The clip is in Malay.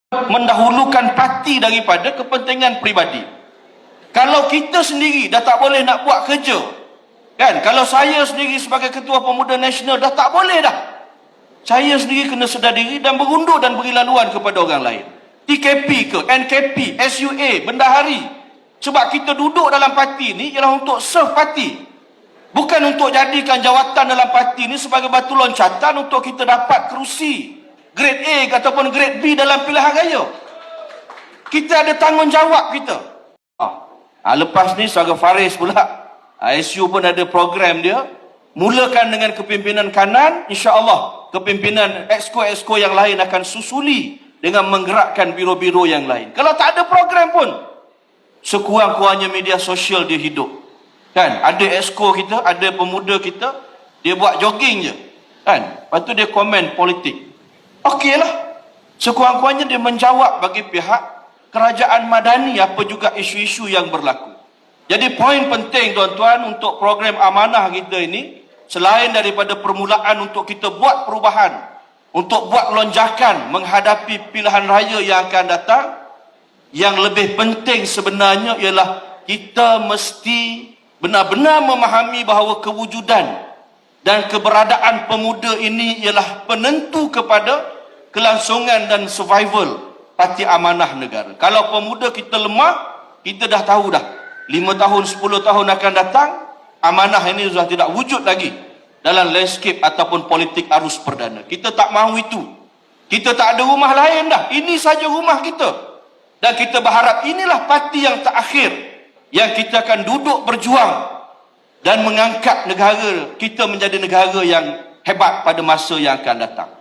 mendahulukan parti daripada kepentingan peribadi. Kalau kita sendiri dah tak boleh nak buat kerja, kan? Kalau saya sendiri sebagai Ketua Pemuda Nasional dah tak boleh dah. Saya sendiri kena sedar diri dan berundur dan beri laluan kepada orang lain. TKP ke, NKP, SUA, bendahari. Sebab kita duduk dalam parti ni ialah untuk serve parti. Bukan untuk jadikan jawatan dalam parti ni sebagai batu loncatan untuk kita dapat kerusi grade A ataupun grade B dalam pilihan raya. Kita ada tanggungjawab kita. Lepas ni sebagai Faris pula, SU pun ada program dia. Mulakan dengan kepimpinan kanan, insya-Allah kepimpinan exco yang lain akan susuli dengan menggerakkan biro-biro yang lain. Kalau tak ada program pun, sekurang-kurangnya media sosial dia hidup. Kan? Ada exco kita, ada pemuda kita, dia buat jogging je. Kan? Lepas tu dia komen politik. Okeylah. Sekurang-kurangnya dia menjawab bagi pihak kerajaan madani apa juga isu-isu yang berlaku. Jadi poin penting tuan-tuan untuk program amanah kita ini, selain daripada permulaan untuk kita buat perubahan, untuk buat lonjakan menghadapi pilihan raya yang akan datang, yang lebih penting sebenarnya ialah kita mesti benar-benar memahami bahawa kewujudan dan keberadaan pemuda ini ialah penentu kepada kelangsungan dan survival parti amanah negara. Kalau pemuda kita lemah, kita dah tahu dah 5 tahun, 10 tahun akan datang, amanah ini sudah tidak wujud lagi dalam landscape ataupun politik arus perdana. Kita tak mahu itu. Kita tak ada rumah lain dah. Ini saja rumah kita. Dan kita berharap inilah parti yang terakhir yang kita akan duduk berjuang dan mengangkat negara kita menjadi negara yang hebat pada masa yang akan datang.